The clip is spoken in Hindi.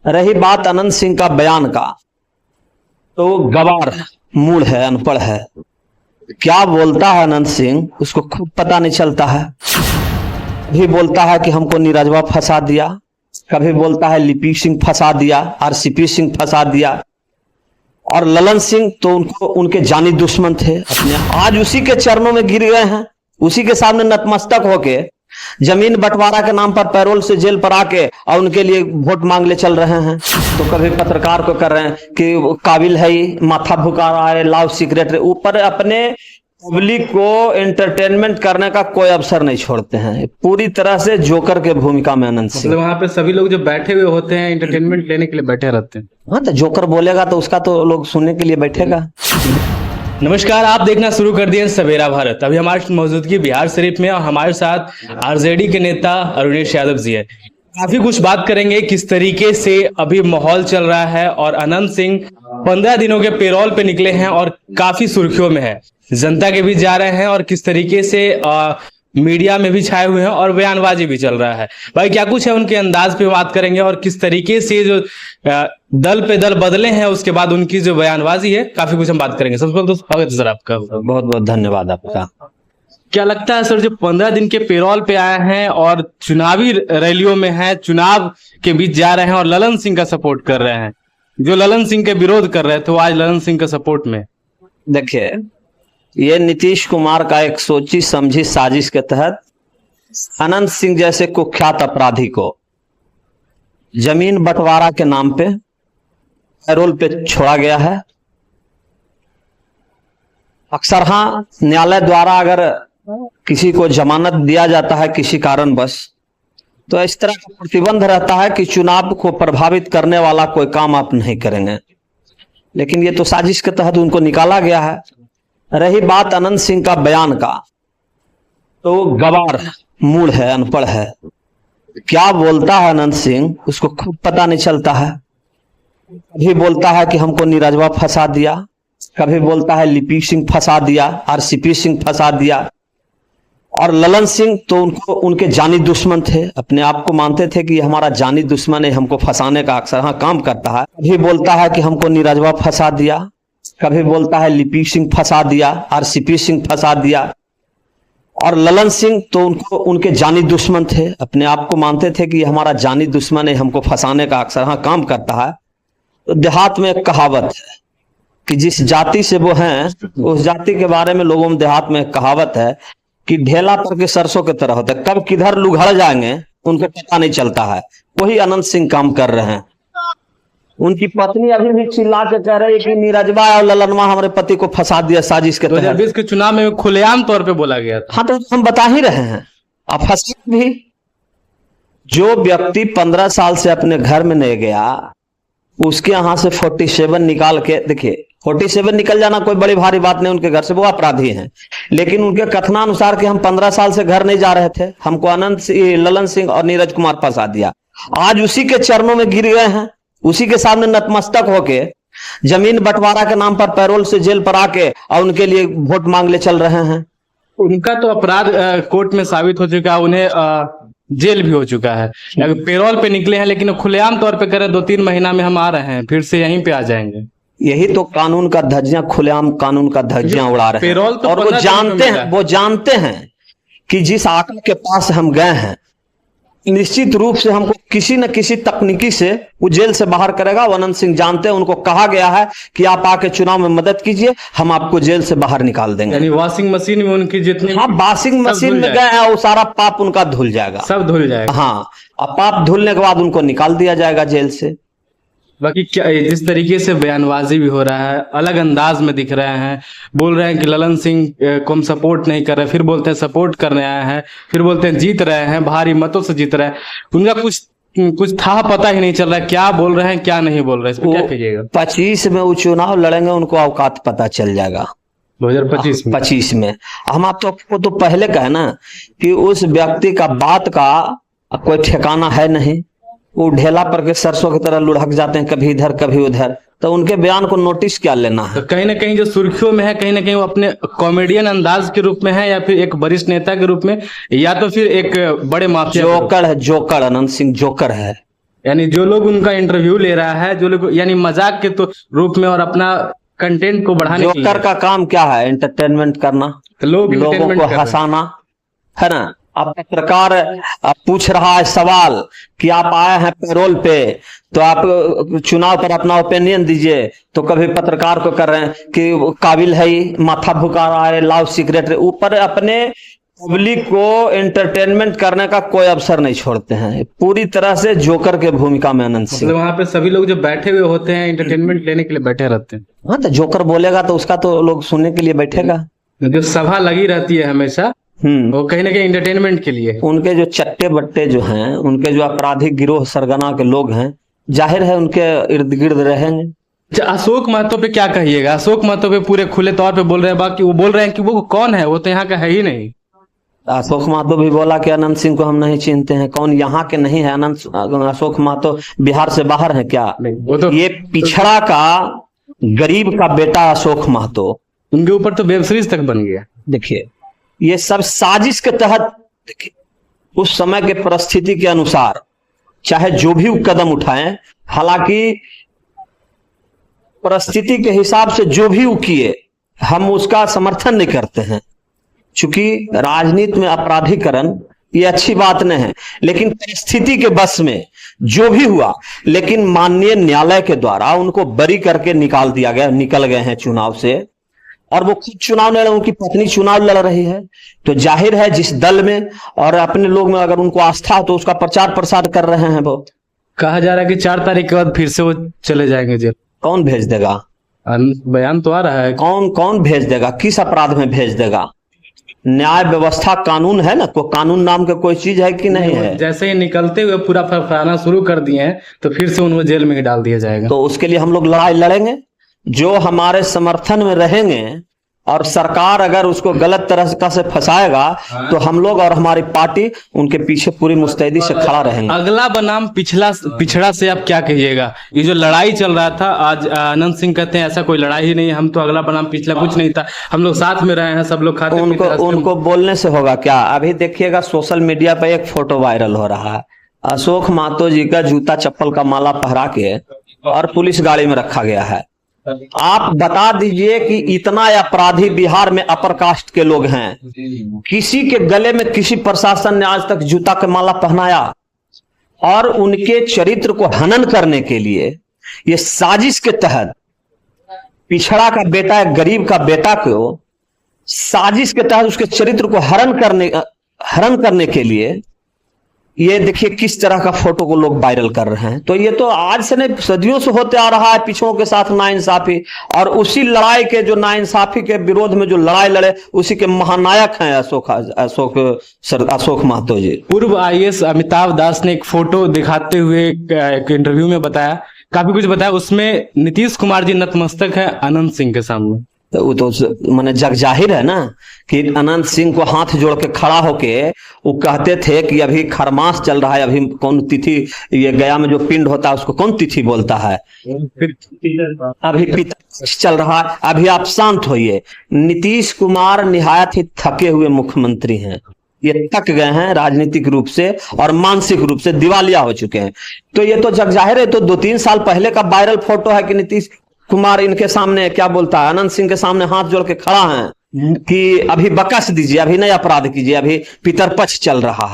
रही बात अनंत सिंह का बयान का, तो गवार मूड है, अनपढ़ है। क्या बोलता है अनंत सिंह उसको खुद पता नहीं चलता है। कभी बोलता है कि हमको नीरजवा फंसा दिया, कभी बोलता है लिपि सिंह फंसा दिया, आरसीपी सिंह फंसा दिया। और ललन सिंह तो उनको उनके जानी दुश्मन थे अपने, आज उसी के चरणों में गिर गए हैं, उसी के सामने नतमस्तक होके जमीन बंटवारा के नाम पर पैरोल से जेल पर आके और उनके लिए वोट मांगले चल रहे हैं। तो कभी पत्रकार को कर रहे हैं कि काबिल है, माथा भुका रहा है, लाव सीक्रेट, ऊपर अपने पब्लिक को एंटरटेनमेंट करने का कोई अवसर नहीं छोड़ते हैं। पूरी तरह से जोकर के भूमिका में अनंत सिंह। वहां पे सभी लोग जो बैठे हुए होते हैं एंटरटेनमेंट लेने के लिए बैठे रहते हैं। हाँ, तो जोकर बोलेगा तो उसका तो लोग सुनने के लिए बैठेगा। नमस्कार, आप देखना शुरू कर दिए सवेरा भारत। अभी हमारी मौजूदगी बिहार शरीफ में और हमारे साथ आरजेडी के नेता अरुणेश यादव जी है। काफी कुछ बात करेंगे किस तरीके से अभी माहौल चल रहा है। और अनंत सिंह 15 दिनों के पेरोल पे निकले हैं और काफी सुर्खियों में है, जनता के बीच जा रहे हैं और किस तरीके से मीडिया में भी छाए हुए हैं और बयानबाजी भी चल रहा है। भाई क्या कुछ है उनके अंदाज पे बात करेंगे और किस तरीके से जो दल पे दल बदले हैं उसके बाद उनकी जो बयानबाजी है, काफी कुछ हम बात करेंगे। सबसे पहले तो स्वागत है सर आपका। बहुत बहुत धन्यवाद आपका। क्या लगता है सर, जो 15 दिन के पेरोल पे आए हैं और चुनावी रैलियों में हैं, चुनाव के बीच जा रहे हैं और ललन सिंह का सपोर्ट कर रहे हैं, जो ललन सिंह के विरोध कर रहे थे वो आज ललन सिंह का सपोर्ट में। देखिए, ये नीतीश कुमार का एक सोची समझी साजिश के तहत अनंत सिंह जैसे कुख्यात अपराधी को जमीन बंटवारा के नाम पे पैरोल पे छोड़ा गया है। अक्सर हाँ, न्यायालय द्वारा अगर किसी को जमानत दिया जाता है किसी कारणवश, तो इस तरह का प्रतिबंध रहता है कि चुनाव को प्रभावित करने वाला कोई काम आप नहीं करेंगे। लेकिन ये तो साजिश के तहत उनको निकाला गया है। रही बात अनंत सिंह का बयान का, तो गवार मूड है, अनपढ़ है। क्या बोलता है अनंत सिंह उसको खुद पता नहीं चलता है। कभी बोलता है कि हमको नीरजवा फंसा दिया, कभी बोलता है लिपि सिंह फंसा दिया, आरसीपी सिंह फंसा दिया। और ललन सिंह तो उनको उनके जानी दुश्मन थे, अपने आप को मानते थे कि हमारा जानी दुश्मन है, हमको फंसाने का अक्सर हाँ काम करता है। कभी बोलता है कि हमको नीरजवा फंसा दिया, कभी बोलता है लिपि सिंह फंसा दिया, आरसीपी सिंह फंसा दिया। और ललन सिंह तो उनको उनके जानी दुश्मन थे, अपने आप को मानते थे कि हमारा जानी दुश्मन है, हमको फंसाने का अक्सर हाँ काम करता है। तो देहात में एक कहावत है कि जिस जाति से वो हैं उस जाति के बारे में लोगों में देहात में एक कहावत है कि ढेला पर के सरसों की तरह होता है, कब किधर लुघड़ जाएंगे उनको पता नहीं चलता है। वही अनंत सिंह काम कर रहे हैं। उनकी पत्नी अभी भी चिल्ला के कह रही है कि नीरजवा और ललनवा हमारे पति को फंसा दिया साजिश के तहत। 2020 के चुनाव में खुलेआम तौर पे बोला गया था। हाँ, तो हम बता ही रहे हैं। अब फंसा भी, जो व्यक्ति 15 साल से अपने घर में नहीं गया उसके यहां से 47 निकाल के, देखिए 47 निकल जाना कोई बड़ी भारी बात नहीं उनके घर से, वो अपराधी हैं। लेकिन उनके कथनानुसार कि हम 15 साल से घर नहीं जा रहे थे, हमको ललन सिंह और नीरज कुमार फंसा दिया। आज उसी के चरणों में गिर गए हैं, उसी के सामने नतमस्तक होके जमीन बंटवारा के नाम पर पैरोल से जेल पर आके और उनके लिए वोट मांगले चल रहे हैं। उनका तो अपराध कोर्ट में साबित हो चुका है, उन्हें जेल भी हो चुका है। पेरोल पे निकले हैं लेकिन खुलेआम तौर पे करें 2-3 महीना में हम आ रहे हैं, फिर से यहीं पे आ जाएंगे। यही तो कानून का धज्जियां, खुलेआम कानून का धज्जियां उड़ा रहे हैं। पेरोल तो और वो जानते हैं कि जिस आंकड़े के पास हम गए हैं निश्चित रूप से हमको किसी न किसी तकनीकी से वो जेल से बाहर करेगा। वो अनंत सिंह जानते हैं, उनको कहा गया है कि आप आके चुनाव में मदद कीजिए, हम आपको जेल से बाहर निकाल देंगे। यानी वॉशिंग मशीन में उनकी जितनी, हाँ, वॉशिंग मशीन में गए हैं वो सारा पाप उनका धुल जाएगा, सब धुल जाएगा। हाँ, अब पाप धुलने के बाद उनको निकाल दिया जाएगा जेल से। बाकी क्या जिस तरीके से बयानबाजी भी हो रहा है, अलग अंदाज में दिख रहे हैं, बोल रहे हैं कि ललन सिंह को हम सपोर्ट नहीं कर रहे, फिर बोलते हैं सपोर्ट करने आए हैं, फिर बोलते हैं जीत रहे हैं, भारी मतों से जीत रहे हैं। उनका कुछ था पता ही नहीं चल रहा है, क्या बोल रहे हैं क्या नहीं बोल रहे हैं, क्या कीजिएगा। 25 में वो चुनाव लड़ेंगे, उनको औकात पता चल जाएगा 2025 में। हम आपको तो पहले कहे ना कि उस व्यक्ति का बात का कोई ठिकाना है नहीं, वो ढेला पर के सरसों की तरह लुढ़क जाते हैं, कभी इधर कभी उधर। तो उनके बयान को नोटिस क्या लेना है। तो कहीं ना कहीं जो सुर्खियों में है, कहीं ना कहीं वो अपने कॉमेडियन अंदाज के रूप में है, या फिर एक वरिष्ठ नेता के रूप में, या तो फिर एक बड़े माफिया। जोकर है, जोकर। अनंत सिंह जोकर है। यानी जो लोग उनका इंटरव्यू ले रहा है, जो लोग यानी मजाक के तो रूप में और अपना कंटेंट को बढ़ाने के जोकर लिए, का काम क्या है? एंटरटेनमेंट करना, तो लोग लोगों entertainment को कर रहे हैं। हंसाना, है ना। अब पत्रकार पूछ रहा है सवाल कि आप आए हैं पैरोल पे, तो आप चुनाव पर अपना ओपिनियन दीजिए, तो कभी पत्रकार को कर रहे हैं कि वो काबिल है ही, माथा भुका रहा है, लाउड सीक्रेट, ऊपर अपने पब्लिक को एंटरटेनमेंट करने का कोई अवसर नहीं छोड़ते हैं। पूरी तरह से जोकर के भूमिका में अनंत मतलब सिंह। वहां पे सभी लोग जो बैठे हुए होते हैं एंटरटेनमेंट लेने के लिए बैठे रहते हैं। हाँ, तो जोकर बोलेगा तो उसका तो लोग सुनने के लिए बैठेगा। जो सभा लगी रहती है हमेशा, वो कहीं ना कहीं एंटरटेनमेंट के लिए। उनके जो चट्टे बट्टे जो हैं, उनके जो आपराधिक गिरोह सरगना के लोग हैं, जाहिर है उनके इर्द गिर्द रहेंगे। अच्छा, अशोक महतो पे क्या कहिएगा? अशोक महतो पे पूरे खुले तौर पे बोल रहे हैं, बाकी वो बोल रहे हैं कि वो कौन है, वो तो यहाँ का है ही नहीं। अशोक महतो भी बोला कि अनंत सिंह को हम नहीं चिन्हते हैं। कौन यहाँ के नहीं है? अशोक महतो बिहार से बाहर है क्या? वो तो ये पिछड़ा का गरीब का बेटा अशोक महतो। उनके ऊपर तो वेब सीरीज तक बन गया। देखिए, ये सब साजिश के तहत, देखिए उस समय के परिस्थिति के अनुसार चाहे जो भी कदम उठाएं, हालांकि परिस्थिति के हिसाब से जो भी वो किए, हम उसका समर्थन नहीं करते हैं, क्योंकि राजनीति में अपराधीकरण ये अच्छी बात नहीं है। लेकिन परिस्थिति के बस में जो भी हुआ, लेकिन माननीय न्यायालय के द्वारा उनको बरी करके निकल गए हैं चुनाव से, और वो खुद चुनाव लड़, उनकी पत्नी चुनाव लड़ रही है। तो जाहिर है जिस दल में और अपने लोग में अगर उनको आस्था हो तो उसका प्रचार प्रसार कर रहे हैं। वो कहा जा रहा है कि 4 तारीख के बाद फिर से वो चले जाएंगे जेल। कौन भेज देगा? बयान तो आ रहा है। कौन भेज देगा? किस अपराध में भेज देगा? न्याय व्यवस्था कानून है ना, कोई कानून नाम का कोई चीज है कि नहीं है? जैसे ही निकलते हुए पूरा फरफराना शुरू कर दिए हैं, तो फिर से उनको जेल में ही डाल दिया जाएगा। तो उसके लिए हम लोग लड़ाई लड़ेंगे। जो हमारे समर्थन में रहेंगे और सरकार अगर उसको गलत तरह से फंसाएगा, तो हम लोग और हमारी पार्टी उनके पीछे पूरी मुस्तैदी से खड़ा रहेंगे। अगला बनाम पिछड़ा से आप क्या कहिएगा? ये जो लड़ाई चल रहा था, आज अनंत सिंह कहते हैं ऐसा कोई लड़ाई ही नहीं है, हम तो अगला बनाम पिछला कुछ नहीं था, हम लोग साथ में रहे हैं, सब लोग खाते पीते रास्ते में। उनको बोलने से होगा क्या? अभी देखिएगा सोशल मीडिया पे एक फोटो वायरल हो रहा है, अशोक महतो जी का जूता चप्पल का माला पहरा के और पुलिस गाड़ी में रखा गया है। आप बता दीजिए कि इतना अपराधी बिहार में अपर कास्ट के लोग हैं, किसी के गले में किसी प्रशासन ने आज तक जूता का माला पहनाया? और उनके चरित्र को हनन करने के लिए ये साजिश के तहत पिछड़ा का बेटा, एक गरीब का बेटा को साजिश के तहत उसके चरित्र को हरण करने के लिए ये देखिए किस तरह का फोटो को लोग वायरल कर रहे हैं। तो ये तो आज से नहीं, सदियों से होते आ रहा है पिछड़ों के साथ नाइंसाफी, और उसी लड़ाई के जो नाइंसाफी के विरोध में जो लड़ाई लड़े, उसी के महानायक हैं अशोक महतो जी। पूर्व IAS अमिताभ दास ने एक फोटो दिखाते हुए एक इंटरव्यू में बताया, काफी कुछ बताया, उसमें नीतीश कुमार जी नतमस्तक है अनंत सिंह के सामने। तो वो तो माने जग जाहिर है ना कि अनंत सिंह को हाथ जोड़ के खड़ा होके वो कहते थे कि अभी खरमास चल रहा है, अभी कौन तिथि, ये गया में जो पिंड होता है उसको कौन तिथि बोलता है, अभी पितरपक्ष चल रहा है, अभी आप शांत होइए। नीतीश कुमार निहायत ही थके हुए मुख्यमंत्री हैं, ये थक गए हैं राजनीतिक रूप से और मानसिक रूप से दिवालिया हो चुके हैं। तो ये तो जग जाहिर है, तो 2-3 साल पहले का वायरल फोटो है कि नीतीश कुमार इनके सामने क्या बोलता है, अनंत सिंह के सामने हाथ जोड़ के खड़ा है कि अभी बकस दीजिए, अभी नहीं अपराध कीजिए, अभी पितरपक्ष चल रहा है।